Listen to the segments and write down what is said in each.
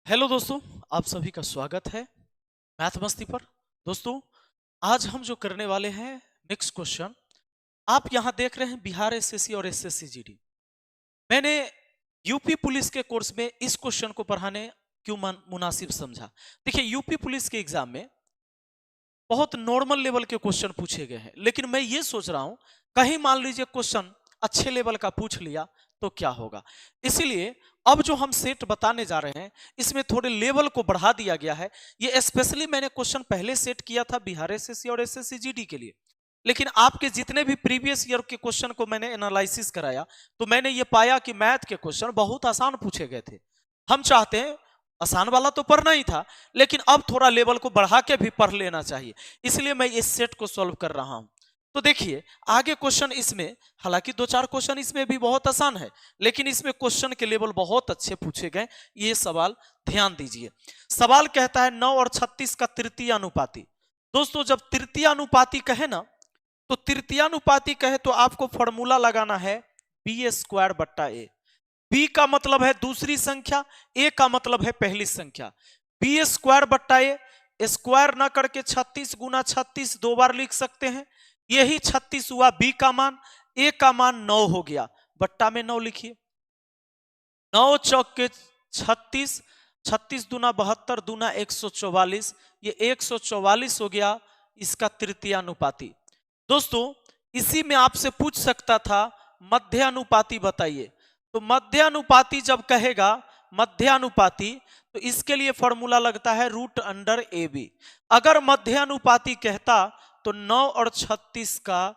Hello दोस्तों, आप सभी का स्वागत है मैथ मस्ती पर। दोस्तों, आज हम जो करने वाले हैं नेक्स्ट क्वेश्चन। आप यहां देख रहे हैं बिहार एसएससी और एसएससी जीडी। मैंने यूपी पुलिस के कोर्स में इस क्वेश्चन को पढ़ाने क्यों मुनासिब समझा। देखिए, यूपी पुलिस के एग्जाम में बहुत नॉर्मल लेवल के क्वेश्चन पूछे गए हैं, लेकिन मैं ये सोच रहा हूं कहीं मान लीजिए क्वेश्चन अच्छे लेवल का पूछ लिया तो क्या होगा। इसीलिए अब जो हम सेट बताने जा रहे हैं इसमें थोड़े लेवल को बढ़ा दिया गया है। ये स्पेशली मैंने क्वेश्चन पहले सेट किया था बिहार एसएससी और एसएससी जीडी के लिए, लेकिन आपके जितने भी प्रीवियस ईयर के क्वेश्चन को मैंने एनालिसिस कराया तो मैंने ये पाया कि मैथ के क्वेश्चन बहुत आसान पूछे गए थे। हम चाहते हैं आसान वाला तो पढ़ना ही था, लेकिन अब थोड़ा लेवल को बढ़ा के भी पढ़ लेना चाहिए, इसलिए मैं इस सेट को सॉल्व कर रहा हूं। तो देखिए आगे क्वेश्चन इसमें, हालांकि दो चार क्वेश्चन इसमें भी बहुत आसान है, लेकिन इसमें क्वेश्चन के लेवल बहुत अच्छे पूछे गए। ये सवाल ध्यान दीजिए। सवाल कहता है 9 और 36 का तृतीय अनुपाती। दोस्तों, जब तृतीय अनुपाती कहे ना, तो तृतीयानुपाती कहे तो आपको फॉर्मूला लगाना है बी स्क्वायर बट्टा ए। बी का मतलब है दूसरी संख्या, ए का मतलब है पहली संख्या। बी स्क्वायर बट्टा ए, स्क्वायर ना करके 36 गुना 36 दो बार लिख सकते हैं। यही 36 हुआ बी का मान, ए का मान 9 हो गया, बट्टा में 9 लिखिए। 9 चौक के 36, 36 दूना 72 दूना 144, ये 144 हो गया इसका तृतीयानुपाती। दोस्तों, इसी में आपसे पूछ सकता था मध्यानुपाती बताइए। तो मध्यानुपाती जब कहेगा मध्यानुपाती, तो इसके लिए फॉर्मूला लगता है रूट अंडर ए बी। अगर मध्यानुपाती कहता तो 9 और 36 का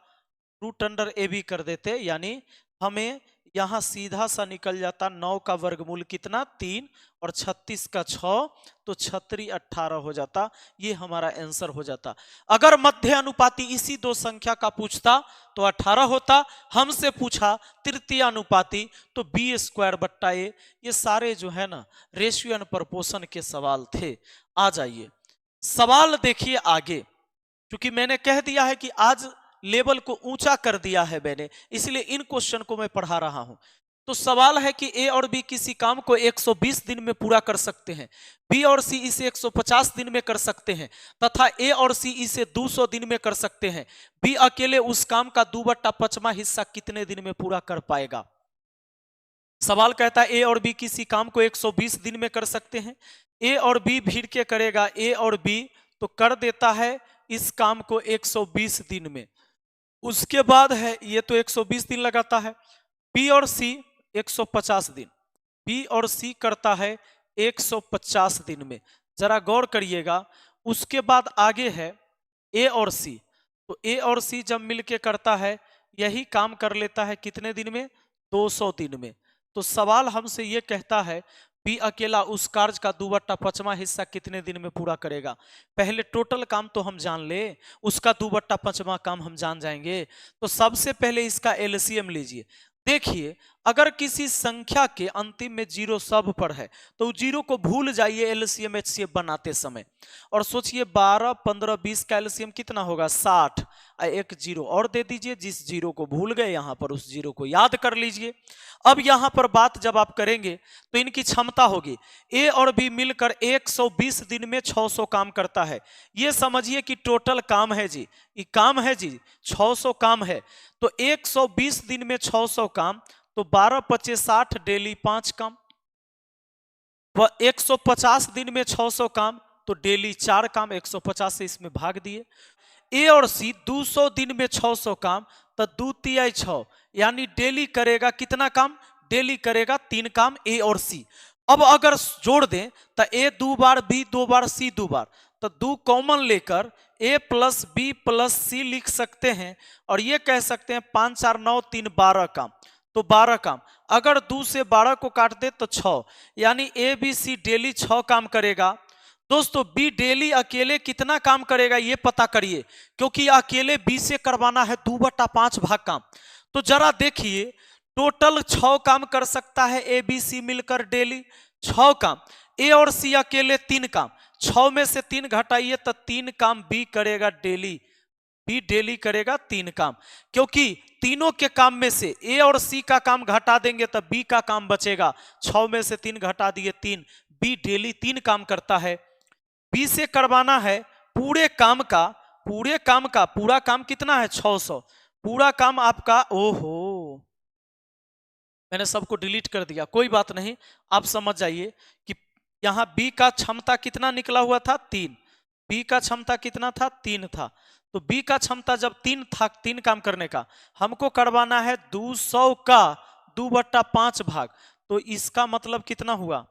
रूट अंडर ए बी कर देते, यानी हमें यहां सीधा सा निकल जाता 9 का वर्गमूल कितना 3 और 36 का 6, तो 36 18 हो जाता। ये हमारा आंसर हो जाता। अगर मध्य अनुपाती इसी दो संख्या का पूछता तो 18 होता। हमसे पूछा तृतीय अनुपाती तो बी स्क्वायर बट्टा ए। ये सारे जो है ना रेशियो एंड प्रोपोर्शन के सवाल थे। आ जाइए सवाल देखिए आगे, क्योंकि मैंने कह दिया है कि आज लेवल को ऊंचा कर दिया है मैंने, इसलिए इन क्वेश्चन को मैं पढ़ा रहा हूं। तो सवाल है कि ए और बी किसी काम को 120 दिन में पूरा कर सकते हैं, बी और सी इसे 150 दिन में कर सकते हैं, तथा ए और सी इसे 200 दिन में कर सकते हैं। बी अकेले उस काम का 2/5वां हिस्सा कितने दिन में पूरा कर पाएगा। सवाल कहता है ए और बी किसी काम को 120 दिन में कर सकते हैं। ए और बी भिड़ के करेगा, ए और बी तो कर देता है इस काम को 120 दिन में। उसके बाद है ये तो 120 दिन लगाता है। बी और सी 150 दिन, बी और सी करता है 150 दिन में। जरा गौर करिएगा। उसके बाद आगे है ए और सी, तो ए और सी जब मिलके करता है यही काम कर लेता है कितने दिन में 200 दिन में। तो सवाल हमसे ये कहता है बी अकेला उस कार्य का 2/5वां हिस्सा कितने दिन में पूरा करेगा। पहले टोटल काम तो हम जान ले, उसका 2/5वां काम हम जान जाएंगे। तो सबसे पहले इसका एलसीएम लीजिए। देखिए, अगर किसी संख्या के अंतिम में जीरो सब पर है तो जीरो को भूल जाइए एलसीएम एचसीएफ बनाते समय, और सोचिए 12 15 20 का एलसीएम कितना होगा 60। एक जीरो और दे दीजिए, जिस जीरो को भूल गए यहां पर उस जीरो को याद कर लीजिए। अब यहां पर बात जब आप करेंगे तो इनकी क्षमता होगी ए और बी मिलकर 120 दिन में 600 काम करता है। ये समझिए कि टोटल काम है जी, ये काम है जी 600 काम है। तो 120 दिन में 600 काम, तो 12 25 60 डेली 5 काम। 150 दिन में 600 काम तो डेली 4 काम, 150 से इसमें भाग दिए। ए और सी 200 दिन में 600 काम, तो 2 तिहाई 6, यानी डेली करेगा कितना काम, डेली करेगा 3 काम ए और सी। अब अगर जोड़ दें तो ए 2 बार, बी 2 बार, सी 2 बार, तो 2 कॉमन लेकर ए प्लस बी प्लस सी लिख सकते हैं, और ये कह सकते हैं 5 4 9 3 12 काम, तो 12 काम। अगर 2 से 12 को काट दे तो 6, यानी ए बी सी डेली 6 काम करेगा। दोस्तों, बी डेली अकेले कितना काम करेगा ये पता करिए, क्योंकि अकेले बी से करवाना है 2/5 भाग काम। तो जरा देखिए, टोटल 6 काम कर सकता है ए बी सी मिलकर डेली 6 काम। ए और सी अकेले 3 काम, 6 में से 3 घटाइए तो 3 काम बी करेगा डेली। बी डेली करेगा 3 काम, क्योंकि तीनों के काम में से ए और सी का काम घटा देंगे तो बी का काम बचेगा। 6 में से 3 घटा दिए 3, बी डेली 3 काम करता है। बी से करवाना है पूरे काम का, पूरा काम कितना है 600, पूरा काम आपका, ओहो मैंने सबको डिलीट कर दिया, कोई बात नहीं, आप समझ जाइए कि यहां बी का क्षमता कितना निकला हुआ था 3, बी का क्षमता कितना था 3 था, तो बी का क्षमता जब 3 था, 3 काम करने का, हमको करवाना है 200 का 2/5 भाग, तो इसका मतलब कितना हुआ,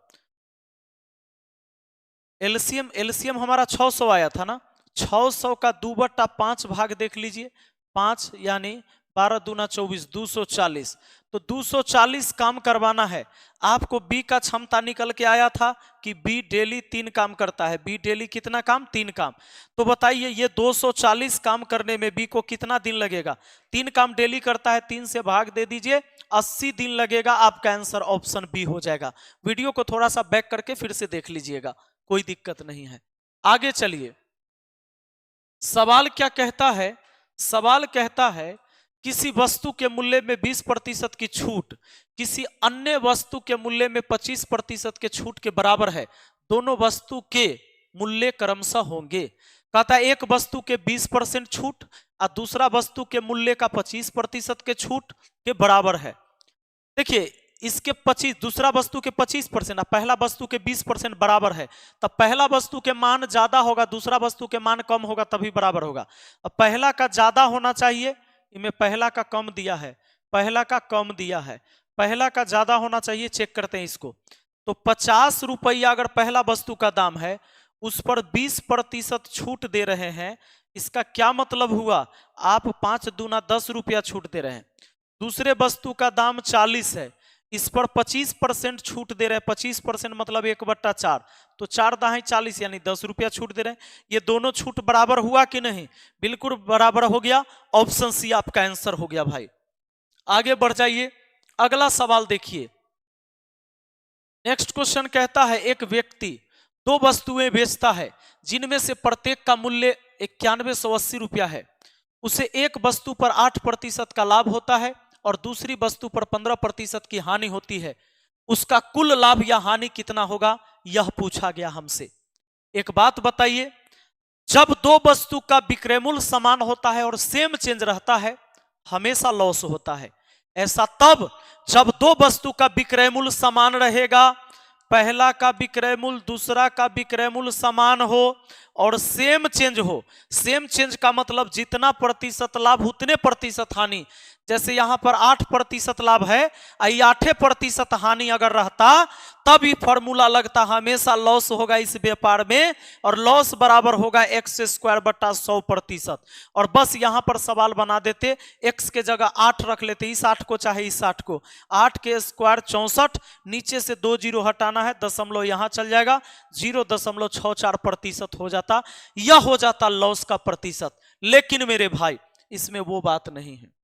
एलसीएम हमारा 600 आया था ना, 600 का 2/5 भाग देख लीजिए, 5 यानी 12 दूना 24, 240, तो 240 काम करवाना है आपको। बी का क्षमता निकल के आया था कि बी डेली 3 काम करता है, बी डेली कितना काम 3 काम, तो बताइए ये 240 काम करने में बी को कितना दिन लगेगा, 3 काम डेली करता है, 3 से भाग दे दीजिए, 80 दिन लगेगा, आपका आंसर ऑप्शन बी हो जाएगा। वीडियो को थोड़ा सा बैक करके फिर से देख लीजिएगा, कोई दिक्कत नहीं है। आगे चलिए, सवाल क्या कहता है, सवाल कहता है किसी वस्तु के मूल्य में 20% की छूट किसी अन्य वस्तु के मूल्य में 25% के छूट के बराबर है, दोनों वस्तु के मूल्य क्रमशः होंगे। कहता है एक वस्तु के 20% छूट और दूसरा वस्तु के मूल्य का 25% के छूट के बराबर है। देखिए इसके 25, दूसरा वस्तु के 25% पहला वस्तु के 20% बराबर है, तब पहला वस्तु के मान ज्यादा होगा, दूसरा वस्तु के मान कम होगा, तभी बराबर होगा। अब पहला का ज्यादा होना चाहिए, इनमें पहला का कम दिया है, पहला का कम दिया है, पहला का ज्यादा होना चाहिए, चेक करते हैं इसको। तो 50 रुपया अगर पहला वस्तु का दाम है, उस पर 20% छूट दे रहे हैं, इसका क्या मतलब हुआ, आप 5 दूना 10 रुपया छूट दे रहे हैं। दूसरे वस्तु का दाम 40 है, इस पर 25% छूट दे रहे हैं, 25% मतलब 1/4, तो 4 दाही 40 यानी 10 रुपया छूट दे रहे हैं। ये दोनों छूट बराबर हुआ कि नहीं, बिल्कुल बराबर हो गया, ऑप्शन सी आपका आंसर हो गया भाई। आगे बढ़ जाइए, अगला सवाल देखिए। नेक्स्ट क्वेश्चन कहता है एक व्यक्ति 2 वस्तुएं बेचता है जिनमें से प्रत्येक का मूल्य 9180 रुपया है, उसे एक वस्तु पर 8% का लाभ होता है और दूसरी वस्तु पर 15% की हानि होती है, उसका कुल लाभ या हानि कितना होगा, यह पूछा गया हमसे। एक बात बताइए, जब 2 वस्तु का विक्रय मूल्य समान होता है और सेम चेंज रहता है, हमेशा लॉस होता है। ऐसा तब जब 2 वस्तु का विक्रय मूल्य समान रहेगा, पहला का विक्रय मूल्य दूसरा का विक्रय मूल्य समान हो और सेम चेंज हो। सेम चेंज का मतलब जितना प्रतिशत लाभ उतने प्रतिशत हानि, जैसे यहां पर 8% लाभ है, 8% हानि अगर रहता, तब ही फॉर्मूला लगता हमेशा लॉस होगा इस व्यापार में, और लॉस बराबर होगा x² बटा 100%। और बस यहां पर सवाल बना देते, x के जगह 8 रख लेते, इस 8 को चाहे इस 8 को, 8 के स्क्वायर 64, नीचे से 2 जीरो हटाना है, दशमलव यहां चल जाएगा, 0.64% हो जाता, यह हो जाता लॉस का प्रतिशत। लेकिन मेरे भाई इसमें वो बात नहीं है,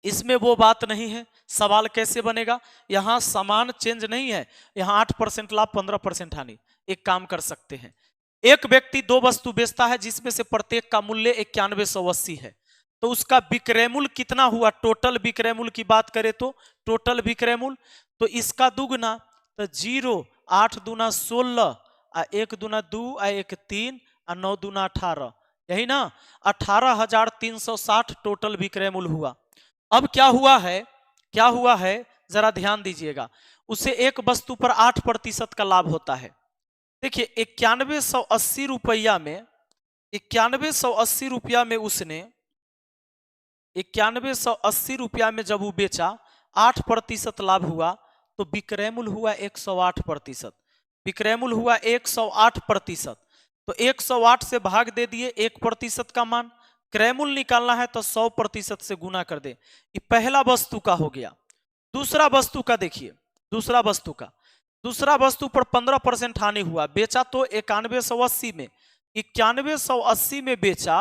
इसमें वो बात नहीं है। सवाल कैसे बनेगा, यहां समान चेंज नहीं है, यहां 8% लाभ 15% हानि। एक काम कर सकते हैं, एक व्यक्ति 2 वस्तु बेचता है जिसमें से प्रत्येक का मूल्य 9180 है, तो उसका विक्रय मूल्य कितना हुआ, टोटल विक्रय मूल्य की बात करें तो टोटल विक्रय मूल्य, तो इसका दुगुना, तो 0, 8 दूना 16, 1 दूना 2, 1 3, 9 दूना 18, यही ना, 18,360 टोटल विक्रय मूल्य हुआ। अब क्या हुआ है, क्या हुआ है, जरा ध्यान दीजिएगा, उसे एक वस्तु पर 8% का लाभ होता है। देखिए 9180 रुपया में, 9180 रुपया में उसने 9180 रुपया में जब वो बेचा, 8% लाभ हुआ, तो विक्रय मूल्य हुआ 108%, विक्रय मूल्य हुआ 108%, तो 108 से भाग दे दिए 1% का मान, क्रय मूल्य निकालना है तो 100% से गुना कर दे। ये पहला वस्तु का हो गया। दूसरा वस्तु का देखिए, दूसरा वस्तु का, दूसरा वस्तु पर 15% हानि हुआ, बेचा तो 9180 में, 9180 में बेचा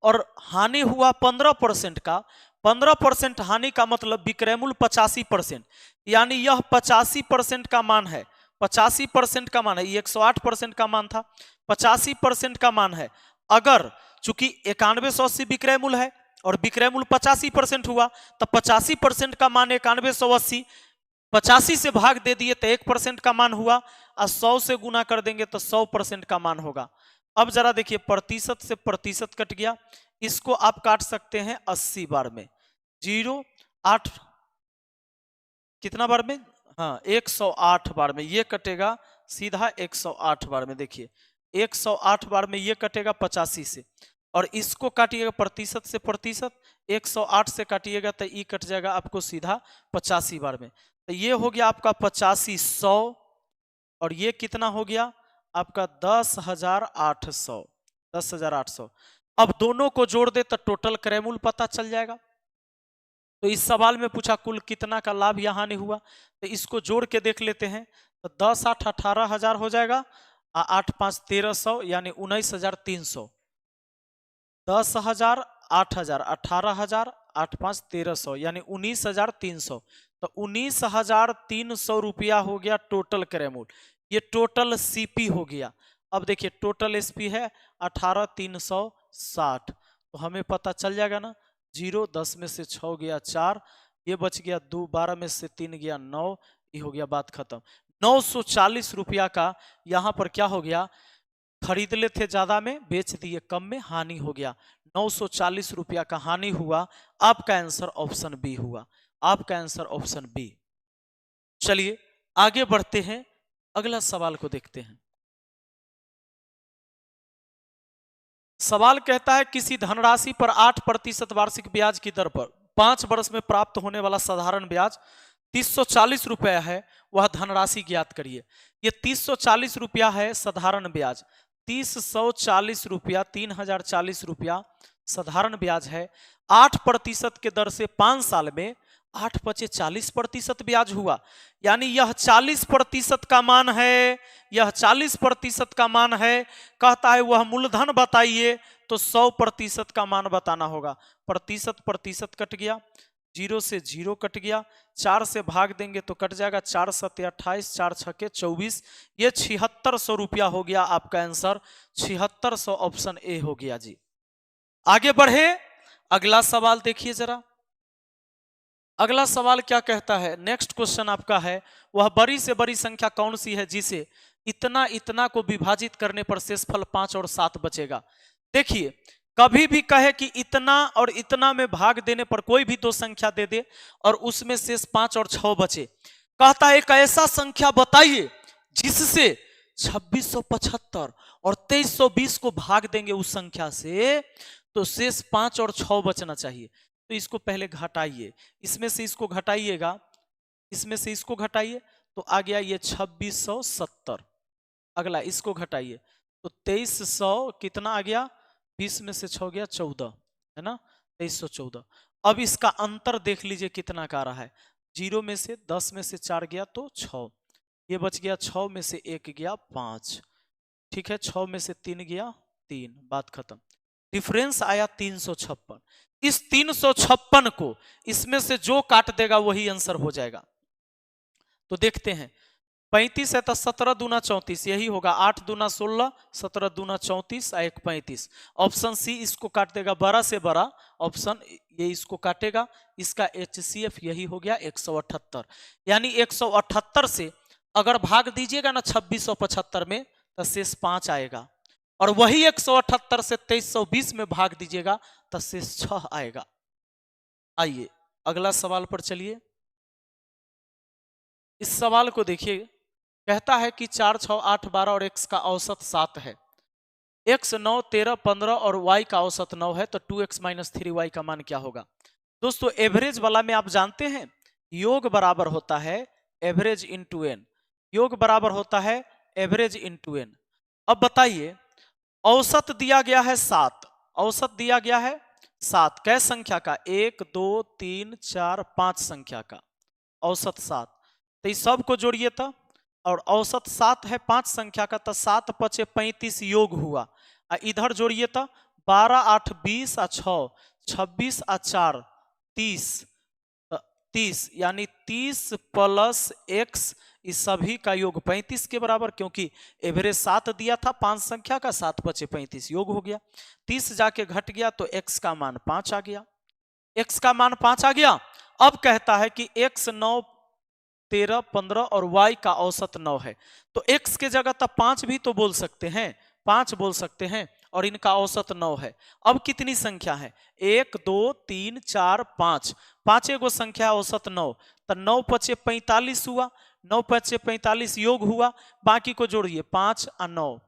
और हानि हुआ 15% का, 15% हानि का मतलब विक्रय मूल्य 85%, यानी यह 85% का मान है, 85% का मान है, ये 108% का मान था, 85% का मान है। अगर चूंकि 9180 विक्रय मूल्य है और विक्रय मूल्य 85% हुआ, तो 85% का मान 9180, 85 से भाग दे दिए तो 1% का मान हुआ, और 100 से गुना कर देंगे तो 100% का मान होगा। अब जरा देखिए, प्रतिशत से प्रतिशत कट गया, इसको आप काट सकते हैं 80 बार में। 0 8 कितना बार में, हाँ 108 बार में ये कटेगा सीधा 108 बार में। देखिए 108 बार में ये कटेगा 85 से, और इसको काटिएगा प्रतिशत से प्रतिशत, 108 से काटिएगा तो ई कट जाएगा आपको सीधा 85 बार में। तो ये हो गया आपका 85 100, और ये कितना हो गया आपका 10,800, 10,800। अब दोनों को जोड़ दे तो टोटल क्रयमूल्य पता चल जाएगा। तो इस सवाल में पूछा कुल कितना का लाभ या हानि हुआ, तो इसको जोड़ के देख लेते हैं। तो 10 8 18,000 हो जाएगा, 8 5 1300 यानी 19,300। 10,000 8,000 18,000 8 5 1300 यानी 19,300। तो 19,300 रुपया हो गया टोटल क्रयमूल्य। ये टोटल सीपी हो गया। अब देखिए टोटल एसपी है 18,360, तो हमें पता चल जाएगा ना। 0 10 में से 6 गया 4, ये बच गया 2, 12 में से 3 गया 9, ये हो गया बात खत्म। 940 रुपया का यहाँ पर क्या हो गया, खरीद ले थे ज्यादा में बेच दिए कम में, हानि हो गया। 940 रुपया का हानि हुआ। आपका आंसर ऑप्शन बी हुआ, आपका आंसर ऑप्शन बी। चलिए आगे बढ़ते हैं, अगला सवाल को देखते हैं। सवाल कहता है किसी धनराशि पर 8% वार्षिक ब्याज की दर पर 5 वर्ष में प्राप्त होने वाला साधारण ब्याज 340 रुपया है, वह धनराशि ज्ञात करिए। ये 340 रुपया है साधारण ब्याज, 340 रुपया, 3,040 रुपया साधारण ब्याज है। 8% के दर से 5 साल में 8 × 40% ब्याज हुआ, यानी यह 40% का मान है, यह 40% का मान है। कहता है वह मूलधन बताइए, तो 100% का मान बताना होगा। प्रतिशत प्रतिशत कट गया, 0 से 0 कट गया, 4 से भाग देंगे तो कट जाएगा, 4 7 28, 4 6 24, ये 7600 रुपया हो गया आपका आंसर। 7600 ऑप्शन ए हो गया जी। आगे बढ़े, अगला सवाल देखिए जरा। अगला सवाल क्या कहता है, नेक्स्ट क्वेश्चन आपका है, वह बड़ी से बड़ी संख्या कौन सी है जिसे इतना इतना को विभाजित करने पर शेषफल 5 और 7 बचेगा। देखिए कभी भी कहे कि इतना और इतना में भाग देने पर कोई भी दो संख्या दे दे और उसमें शेष 5 और 6 बचे। कहता है एक ऐसा संख्या बताइए जिससे 2675 और 2320 को भाग देंगे उस संख्या से, तो शेष 5 और 6 बचना चाहिए। तो इसको पहले घटाइए, इसमें से इसको घटाइएगा, इसमें से इसको घटाइए, तो आ गया ये 2670। अगला इसको घटाइए तो 2300 कितना आ गया, 20 में से 6 गया 14, है ना, 2314। अब इसका अंतर देख लीजिए कितना का रहा है, 0 में से 10 में से 4 गया तो 6, ये बच गया 6 में से 1 गया 5, ठीक है, 6 में से 3 गया 3, बात खत्म। डिफरेंस आया 356। इस 356 को इसमें से जो काट देगा वही आंसर हो जाएगा। तो देखते हैं, 35 है तो 17 दूना 34, यही होगा, 8 दूना 16, 17 दूना 34, 1 35। ऑप्शन सी इसको काट देगा, बड़ा से बड़ा ऑप्शन ये इसको काटेगा, इसका HCF यही हो गया 178। यानी 178 से अगर भाग दीजिएगा ना 2675 में तो शेष 5 आएगा, और वही 178 से 2320 में भाग दीजिएगा तो शेष 6 आएगा। आइए अगला सवाल पर चलिए। इस सवाल को देखिए, कहता है कि 4 6 8 12 और x का औसत 7 है, x 9 13 15 और y का औसत 9 है, तो 2x - 3y का मान क्या होगा। दोस्तों एवरेज वाला में आप जानते हैं योग बराबर होता है एवरेज इंटू n, योग बराबर होता है एवरेज इंटू n। अब बताइए औसत दिया गया है 7, औसत दिया गया है 7, कै संख्या का, 1 2 3 4 5 संख्या का औसत 7, तो इस सब को जोड़िए तो, और औसत 7 है 5 संख्या का, तो 7 × 5 = 35 योग हुआ, इधर जोड़िए तो 12 8 20 और 6 26 और 4 30, 30 यानी 30 + x, इस सभी का योग 35 के बराबर, क्योंकि एवरेज 7 दिया था 5 संख्या का, 7 × 5 = 35 योग हो गया, 30 जाके घट गया तो x का मान 5 आ गया, x का मान 5 आ गया। अब कहता है कि x 9 13, 15 और y का औसत 9 है। तो x के जगह तब 5 भी तो बोल सकते हैं, 5 बोल सकते हैं और इनका औसत 9 है। अब कितनी संख्या है? 1, 2, 3, 4, 5, पांचे गो संख्या औसत 9, तो 9 पचे 45 हुआ, 9 पचे 45 योग हुआ, बाकी को जोड़िए 5 और 9,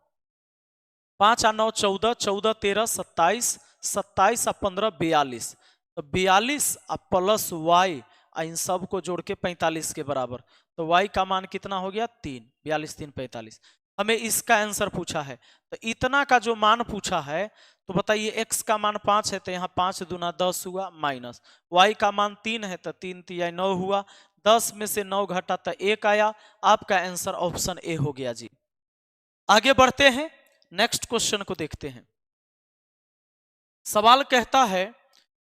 5 और 9 14, 14 13 27, 27 और 15 42, तो 42 और प्लस y इन सब को जोड़ के 45 के बराबर, तो y का मान कितना हो गया? 3, 42 3 45। हमें इसका आंसर पूछा है, तो इतना का जो मान पूछा है, तो बताइए x का मान 5 है तो यहाँ 5 दूना 10 हुआ, माइनस y का मान 3 है तो 3 तिया 9 हुआ, 10 में से 9 घटा तो 1 आया। आपका आंसर ऑप्शन ए हो गया जी। आगे बढ़ते हैं, नेक्स्ट क्वेश्चन को देखते हैं। सवाल कहता है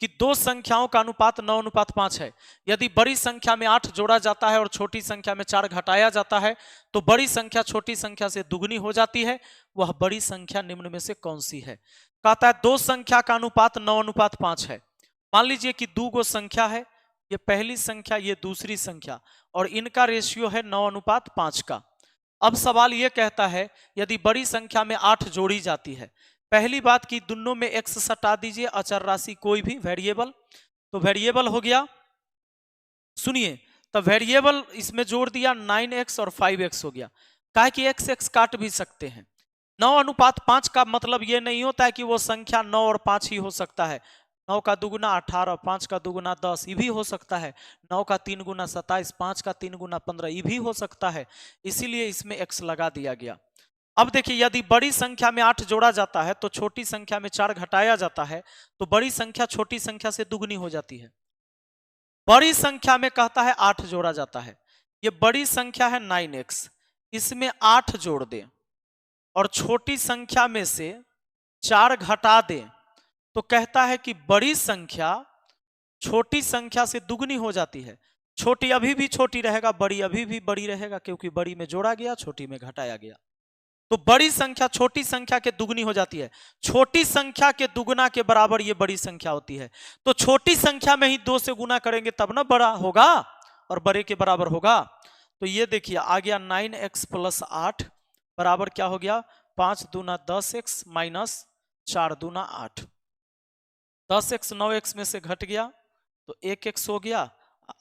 कि दो संख्याओं का अनुपात 9:5 है। यदि बड़ी संख्या में 8 जोड़ा जाता है और छोटी संख्या में 4 घटाया जाता है तो बड़ी संख्या छोटी संख्या से दुगनी हो जाती है। वह बड़ी संख्या निम्न में से कौन सी है? कहता है दो संख्या का अनुपात 9:5 है। मान लीजिए कि दो गो संख्या है, ये पहली संख्या ये दूसरी संख्या, और इनका रेशियो है 9:5 का। अब सवाल यह कहता है यदि बड़ी संख्या में 8 जोड़ी जाती है, पहली बात कि दोनों में x सटा दीजिए, अचर राशि कोई भी वेरिएबल, तो वेरिएबल हो गया, सुनिए, तो वेरिएबल इसमें जोड़ दिया 9x और 5x हो गया। काहे कि x x काट भी सकते हैं। 9:5 का मतलब ये नहीं होता है कि वो संख्या 9 और 5 ही हो सकता है। 9 का दुगुना 18, 5 का दुगुना 10, ये भी हो सकता है। 9 का 3 गुना 27, 5 का 3 गुना 15, ये भी हो सकता है। इसीलिए इसमें x लगा दिया गया। अब देखिए यदि बड़ी संख्या में 8 जोड़ा जाता है तो छोटी संख्या में 4 घटाया जाता है तो बड़ी संख्या छोटी संख्या से दुगनी हो जाती है। बड़ी संख्या में कहता है 8 जोड़ा जाता है, ये बड़ी संख्या है 9x, इसमें 8 जोड़ दें और छोटी संख्या में से 4 घटा दें तो कहता है कि बड़ी संख्या छोटी संख्या से दुगनी हो जाती है। छोटी अभी भी छोटी रहेगा, बड़ी अभी भी बड़ी रहेगा, क्योंकि बड़ी में जोड़ा गया, छोटी में घटाया गया। तो बड़ी संख्या छोटी संख्या के दुगनी हो जाती है। छोटी संख्या के दुगुना के बराबर ये बड़ी संख्या होती है। तो छोटी संख्या में ही 2 से गुना करेंगे तब ना बड़ा होगा और बड़े के बराबर होगा। तो ये देखिए आ गया 9x + 8 बराबर क्या हो गया? 5 दूना 10x माइनस 4 दूना 8। 10x 9x में से घट गया तो 1x हो गया,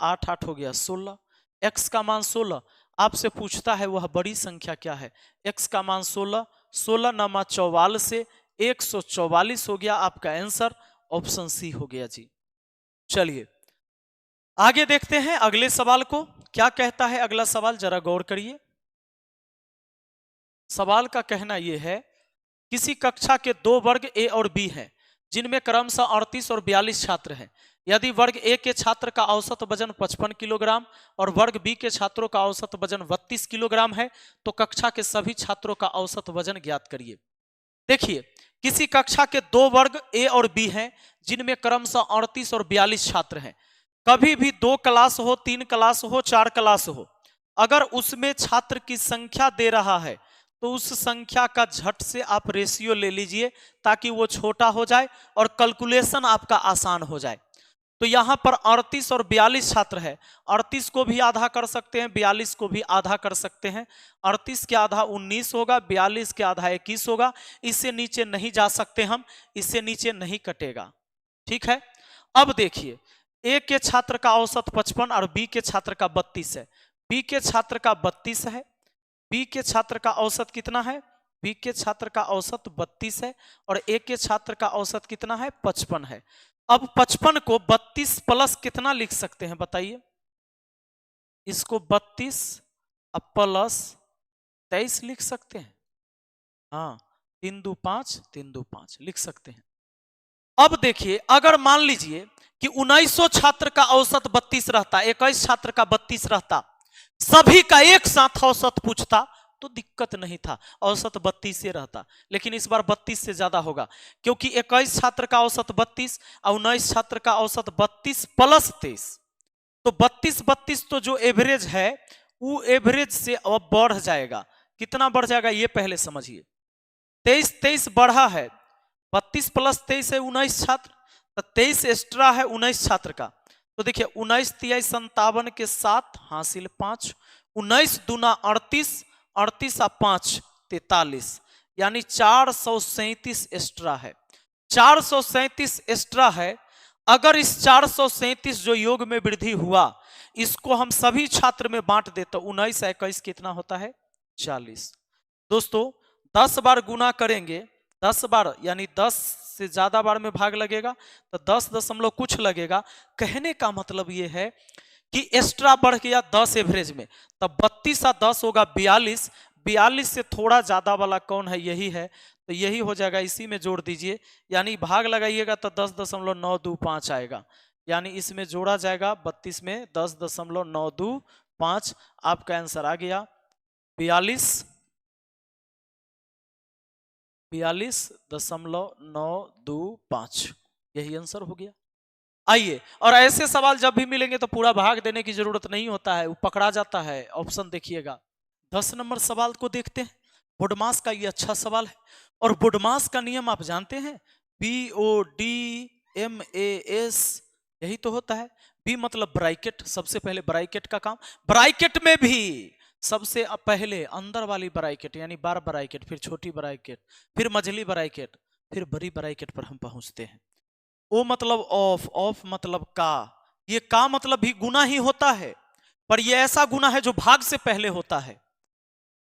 8 8 हो गया 16। x का मान 16। आपसे पूछता है वह बड़ी संख्या क्या है? x का मान 16, 16 नमा 44 से 144 हो गया। आपका आंसर ऑप्शन सी हो गया जी। चलिए आगे देखते हैं अगले सवाल को। क्या कहता है अगला सवाल, जरा गौर करिए। सवाल का कहना यह है किसी कक्षा के 2 वर्ग A और B हैं जिनमें क्रमशः 38 और 42 छात्र हैं। यदि वर्ग ए के छात्र का औसत वजन 55 किलोग्राम और वर्ग बी के छात्रों का औसत वजन 32 किलोग्राम है तो कक्षा के सभी छात्रों का औसत वजन ज्ञात करिए। देखिए किसी कक्षा के 2 वर्ग ए और बी हैं जिनमें क्रमशः 38 और 42 छात्र हैं। कभी भी 2 क्लास हो, 3 क्लास हो, 4 क्लास हो, अगर उसमें छात्र की संख्या दे रहा है तो उस संख्या का झट से आप रेशियो ले लीजिए ताकि वो छोटा हो जाए और कैलकुलेशन आपका आसान हो जाए। तो यहां पर 38 और 42 छात्र है। 38 को भी आधा कर सकते हैं, 42 को भी आधा कर सकते हैं। 38 के आधा 19 होगा, 42 के आधा 21 होगा। इससे नीचे नहीं जा सकते हम, इससे नीचे नहीं कटेगा। ठीक है। अब देखिए ए के छात्र का औसत 55 और बी के छात्र का 32 है। बी के छात्र का 32 है, बी के छात्र का औसत कितना है? बी के छात्र का औसत 32 है और ए के छात्र का औसत कितना है? 55 है। अब 55 को 32 प्लस कितना लिख सकते हैं बताइए? इसको 32 प्लस 23 लिख सकते हैं। हाँ, 3 2 5, 3 2 5 लिख सकते हैं। अब देखिए अगर मान लीजिए कि 1900 छात्र का औसत 32 रहता, 21 छात्र का 32 रहता, सभी का एक साथ औसत पूछता तो दिक्कत नहीं था, औसत 32 से रहता। लेकिन इस बार 32 से ज्यादा होगा क्योंकि 21 छात्र का औसत 32 और 19 छात्र का औसत 32 प्लस 23। तो 32 तो जो एवरेज है वो एवरेज से अब बढ़ जाएगा। कितना बढ़ जाएगा ये पहले समझिए। 23 बढ़ा है, 32 प्लस 23 है 19 छात्र, तो 23 एक्स्ट्रा है 19 छात्र का, तो देखिए 19 तिहाई 57 के 7 हासिल 5, 19 दूना 38, 38 आ 5 43, यानी 437 एक्स्ट्रा है। 437 एक्स्ट्रा है। अगर इस 437 जो योग में वृद्धि हुआ, इसको हम सभी छात्र में बांट दे तो 19 21 कितना होता है? 40। दोस्तों 10 बार गुना करेंगे, 10 बार यानी 10 से ज्यादा बार में भाग लगेगा तो 10 दशमलव कुछ लगेगा। कहने का मतलब ये है कि एक्स्ट्रा बढ़ गया 10 एवरेज में, तब 32 और 10 होगा 42। 42 से थोड़ा ज्यादा वाला कौन है? यही है, तो यही हो जाएगा, इसी में जोड़ दीजिए। यानी भाग लगाइएगा तो 10.925 आएगा, यानी इसमें जोड़ा जाएगा 32 में 10.925। आपका आंसर आ गया 42.925, यही आंसर हो गया। आइए, और ऐसे सवाल जब भी मिलेंगे तो पूरा भाग देने की जरूरत नहीं होता है, वो पकड़ा जाता है। ऑप्शन देखिएगा। 10 नंबर सवाल को देखते हैं। बुडमास का ये अच्छा सवाल है, और बुडमास का नियम आप जानते हैं, BODMAS, यही तो होता है। बी मतलब ब्रैकेट, सबसे पहले ब्रैकेट का काम। ब्रैकेट में भी सबसे पहले अंदर वाली ब्रैकेट यानी बार ब्रैकेट, फिर छोटी ब्रैकेट, फिर मझली ब्रैकेट, फिर बड़ी ब्रैकेट पर हम पहुंचते हैं। ओ मतलब ऑफ, ऑफ मतलब का। ये का मतलब भी गुना ही होता है, पर ये ऐसा गुना है जो भाग से पहले होता है।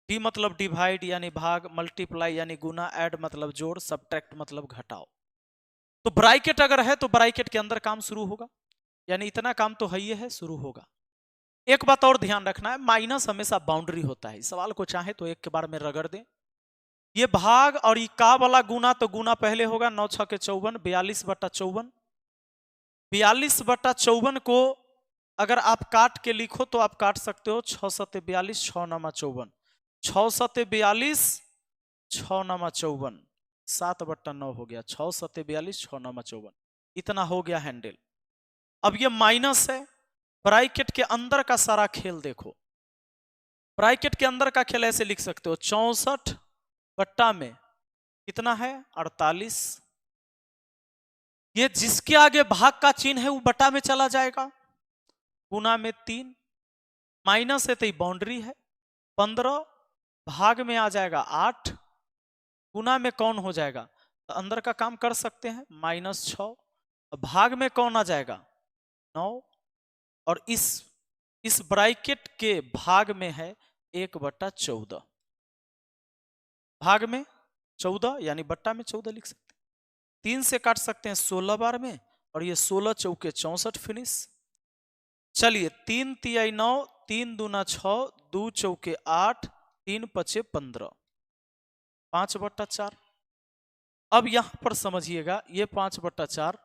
डी मतलब डिवाइड यानी भाग, मल्टीप्लाई यानी गुना, ऐड मतलब जोड़, सब्ट्रैक्ट मतलब घटाओ। तो ब्रैकेट अगर है तो ब्रैकेट के अंदर काम शुरू होगा, यानी इतना काम तो है ही है, शुरू होगा। एक बात और ध्यान रखना है, माइनस हमेशा बाउंड्री होता है। इस सवाल को चाहे तो एक के बार में रगड़ दें। ये भाग और ये का वाला गुना, तो गुना पहले होगा 9 6 के 54, 42/54। 42/54 को अगर आप काट के लिखो तो आप काट सकते हो 6 7 42, 6 9 54, 6 7 42, 6 9 54, 7/9 हो गया। 6 7 42, 6 9 54, इतना हो गया हैंडल। अब ये माइनस है, ब्रैकेट के अंदर का सारा खेल देखो। ब्रैकेट के अंदर का खेल ऐसे लिख सकते हो, 64 बट्टा में कितना है? 48। ये जिसके आगे भाग का चिन्ह है वो बटा में चला जाएगा, गुना में 3, माइनस है तो बाउंड्री है। 15 भाग में आ जाएगा 8, गुना में कौन हो जाएगा? तो अंदर का काम कर सकते हैं, -6, भाग में कौन आ जाएगा? 9, और इस ब्रैकेट के भाग में है 1/14, भाग में 14 यानी बट्टा में 14 लिख सकते हैं। 3 से काट सकते हैं 16 बार में, और ये 16 चौके 64 फिनिश। चलिए 3 तिहाई 9, 3 दूना 6, 2 चौके 8, 3 पचे 15, 5/4। अब यहां पर समझिएगा, ये 5/4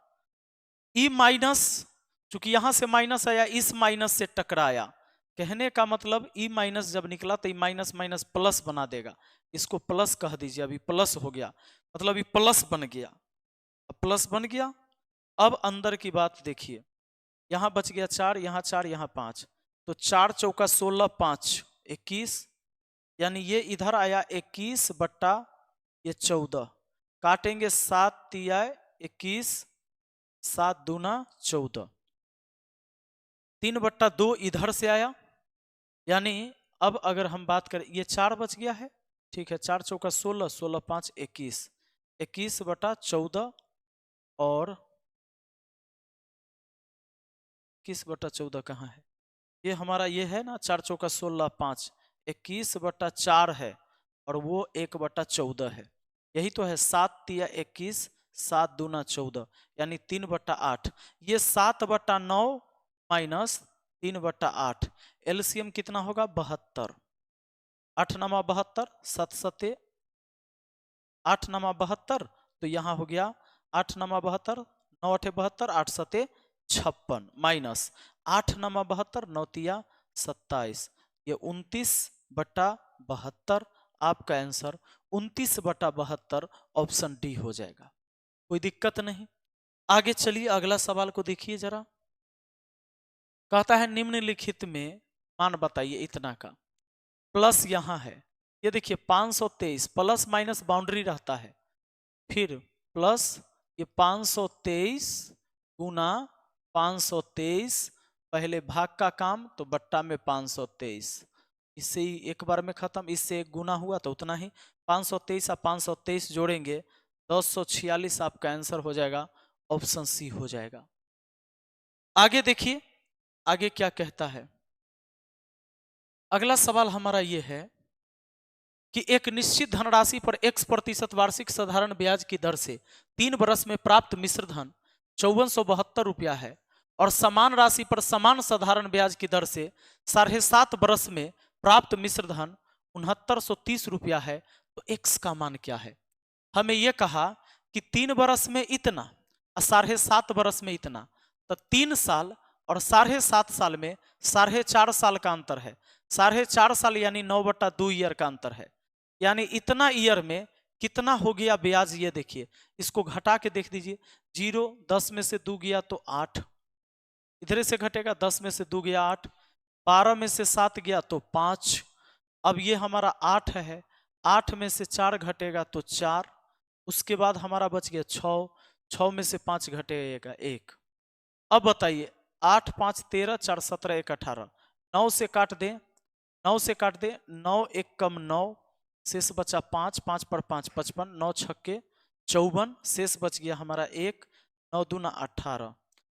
ई माइनस, चूंकि यहां से माइनस आया, इस माइनस से टकराया। कहने का मतलब ई माइनस जब निकला तो ई माइनस माइनस प्लस बना देगा, इसको प्लस कह दीजिए। अभी प्लस हो गया, मतलब ये प्लस बन गया। अब प्लस बन गया। अब अंदर की बात देखिए, यहां बच गया 4, यहां 4, यहां 5, तो 4 चौका 16, 5 21, यानी ये इधर आया 21/14। काटेंगे 7 तिया 21, 7 दूना 14, 3/2 इधर से आया। यानी अब अगर हम बात करें, ये 4 बच गया है, ठीक है। 4 चौका 16, 16 5 21, 21/14, और 21/14 कहाँ है? ये हमारा ये है ना, 4 चौका 16 5, 21/4 है, और वो 1/14 है। यही तो है, 7 तिया 21, 7 दूना 14, यानी 3/8। ये 7/9 माइनस 3/8, एलसीएम कितना होगा? 72। 8 नमा 72, 7 सते 8 नमा 72, तो यहां हो गया 8 नमा 72, 9 8 72, 8 सते 56, माइनस 8 नमा 72, 9 तिया 27, ये 29/72। आपका आंसर 29/72 ऑप्शन डी हो जाएगा। कोई दिक्कत नहीं। आगे चलिए, अगला सवाल को देखिए जरा। कहता है निम्नलिखित में मान बताइए इतना का, प्लस यहां है, ये देखिए 523, प्लस माइनस बाउंड्री रहता है, फिर प्लस ये 523 गुना 523, पहले भाग का काम तो बट्टा में 523, इससे ही एक बार में खत्म, इससे एक गुना हुआ तो उतना ही। 523 और 523 जोड़ेंगे 1046, आपका आंसर हो जाएगा ऑप्शन सी हो जाएगा। आगे देखिए आगे क्या कहता है। अगला सवाल हमारा यह है कि एक निश्चित धनराशि पर x% वार्षिक साधारण ब्याज की दर से 3 वर्ष में प्राप्त मिश्र धन 5472 रुपया है और समान राशि पर समान साधारण ब्याज की दर से 7.5 वर्ष में प्राप्त मिश्र धन 6930 रुपया है, तो x का मान क्या है। हमें यह कहा कि 3 वर्ष में इतना और 7.5 वर्ष में इतना, तो 3 साल और 7.5 साल में 4.5 साल का अंतर है। 4.5 साल यानी 9/2 ईयर का अंतर है, यानी इतना ईयर में कितना हो गया ब्याज, ये देखिए। इसको घटा के देख दीजिए, 0 10 में से 2 गया तो 8, इधर से घटेगा 10 में से 2 गया 8, 12 में से 7 गया तो 5, अब ये हमारा 8 है, 8 में से 4 घटेगा तो 4, उसके बाद हमारा बच गया 6, 6 में से 5 घटेगा 1। अब बताइए 8 5 13 4 17 1 18, 9 से काट दें, 9 से काट दें, 9 1 कम 9, शेष बचा 5, 5 पर 5 55, 9 छक्के 54, शेष बच गया हमारा 1, 9 दूना 18।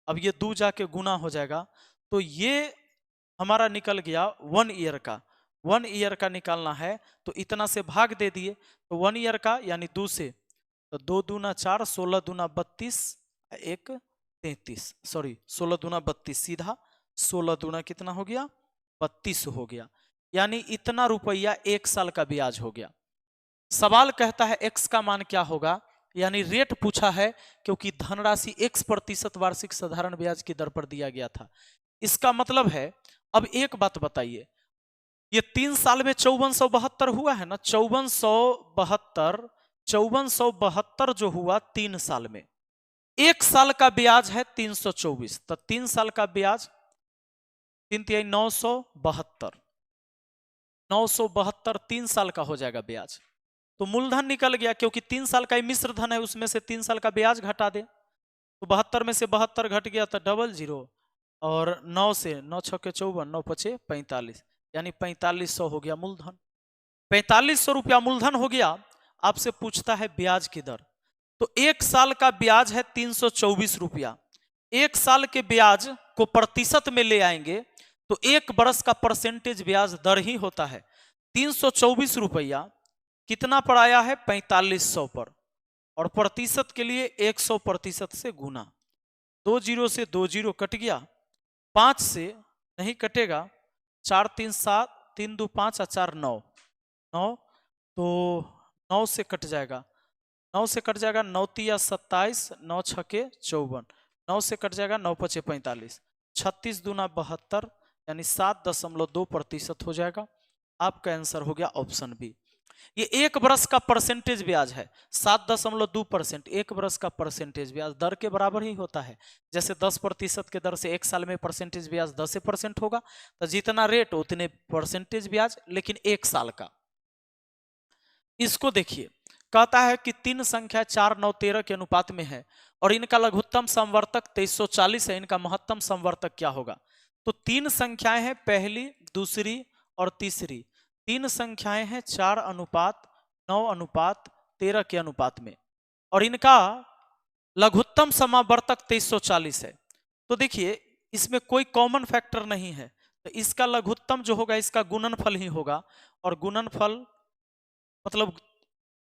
अब ये 2 जाके गुना हो जाएगा, तो ये हमारा निकल गया 1 ईयर का। 1 ईयर का निकालना है तो इतना से भाग दे दिए, तो 1 ईयर का यानी 2 से, तो 2 दूना 4, 16 दूना 32, 1 33, सॉरी 16 दूना 32, सीधा 16 दूना कितना हो गया 32 हो गया, यानी इतना रुपया 1 साल का ब्याज हो गया। सवाल कहता है x का मान क्या होगा, यानी रेट पूछा है, क्योंकि धनराशि x% वार्षिक साधारण ब्याज की दर पर दिया गया था। इसका मतलब है, अब एक बात बताइए, ये 3 साल में 5472 हुआ है ना, 5472 जो हुआ 3 साल में, 1 साल का ब्याज है 324, तो 3 साल का ब्याज 3 तिहाई 972, 972 3 साल का हो जाएगा ब्याज। तो मूलधन निकल गया, क्योंकि 3 साल का मिश्र धन है, उसमें से 3 साल का ब्याज घटा दे, तो 72 में से 72 घट गया तो 00, और 9 से 9 छक्के 54, 9 पचे 45, यानी 4500 हो गया मूलधन। 4500 रुपया मूलधन हो गया। आपसे पूछता है ब्याज की दर, तो 1 साल का ब्याज है 324 रुपया। 1 साल के ब्याज को प्रतिशत में ले आएंगे तो 1 वर्ष का परसेंटेज ब्याज दर ही होता है। 324 रुपया कितना पर आया है 4500 पर, और प्रतिशत के लिए 100% से गुना, 2 जीरो से 2 जीरो कट गया, 5 से नहीं कटेगा, 4 3 7, 3 2 5 और 4 9, 9 तो 9 से कट जाएगा, 9 से कट जाएगा, 9 तिया 27, 9 छके 54, 9 से कट जाएगा, 9 पचे 45, 36 दूना 72, यानी 7.2% हो जाएगा। आपका आंसर हो गया ऑप्शन बी। ये 1 वर्ष का परसेंटेज ब्याज है, 7.2%, 1 वर्ष का परसेंटेज ब्याज दर के बराबर ही होता है। जैसे 10% के दर से 1 साल में परसेंटेज ब्याज 10% होगा, तो जितना रेट उतने परसेंटेज ब्याज, लेकिन 1 साल का। इसको देखिए, कहता है कि 3 संख्या 4 9 13 के अनुपात में है और इनका लघुत्तम समवर्तक 2340 है, इनका महत्तम समवर्तक क्या होगा। तो 3 संख्याएं हैं, पहली दूसरी और तीसरी। 3 संख्याएं हैं 4 अनुपात 9 अनुपात 13 के अनुपात में, और इनका लघुत्तम समावर्तक 2340 है। तो देखिए इसमें कोई कॉमन फैक्टर नहीं है, तो इसका लघुत्तम जो होगा इसका गुणनफल ही होगा, और गुणनफल मतलब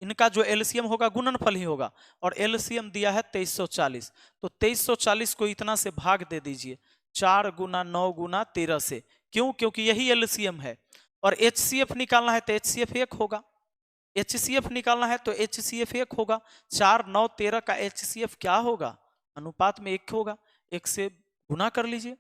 इनका जो एलसीएम होगा गुणनफल ही होगा, और एलसीएम दिया है 2340, तो 2340 को इतना से भाग दे दीजिए, 4 गुना 9 गुना 13 से। क्यों? क्योंकि यही एलसीएम है, और एचसीएफ निकालना है तो एचसीएफ 1 होगा, एचसीएफ निकालना है तो एचसीएफ 1 होगा। 4 9 13 का एचसीएफ क्या होगा, अनुपात में 1 होगा, 1 से गुना कर लीजिए।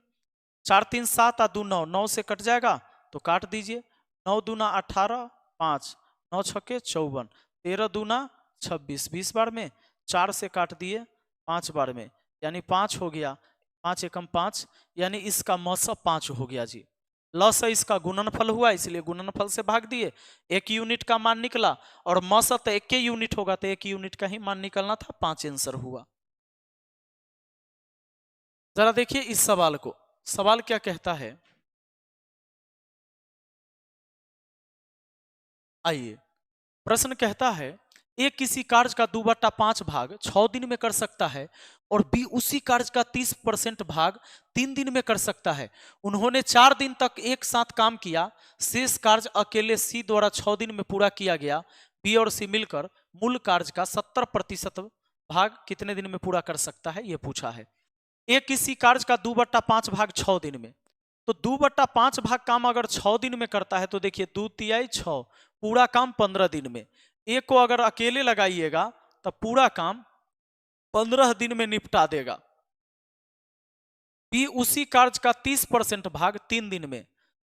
4 3 7 और 2 9, 9 से कट जाएगा तो काट दीजिए, 9 दूना 18, 5 9 छक्के 54, 13 दूना 26, 20 बार में, 4 से काट दिए 5 बार में, यानी 5 हो गया, 5 एकम 5, यानी इसका मौसम 5 हो गया जी। लस इसका गुणनफल हुआ, इसलिए गुणनफल से भाग दिए, 1 यूनिट का मान निकला, और मौसम तो 1 यूनिट होगा तो 1 यूनिट का ही मान निकलना था, 5 आंसर हुआ। जरा देखिए इस सवाल को, सवाल क्या कहता है, आइए प्रश्न कहता है ए किसी कार्य का 2/5 भाग 6 दिन में कर सकता है और बी उसी कार्य का 30% भाग 3 दिन में कर सकता है। उन्होंने 4 दिन तक एक साथ काम किया, शेष कार्य अकेले सी द्वारा 6 दिन में पूरा किया गया। बी और सी मिलकर मूल कार्य का 70% भाग कितने दिन में पूरा कर सकता है, यह पूछा है। ए किसी कार्य का 2/5 भाग 6 दिन में, तो 2/5 भाग काम अगर 6 दिन में करता है तो देखिए 2 तिहाई 6, पूरा काम 15 दिन में। ए को अगर अकेले लगाइएगा तो पूरा काम 15 दिन में निपटा देगा। बी उसी कार्य का 30% भाग 3 दिन में,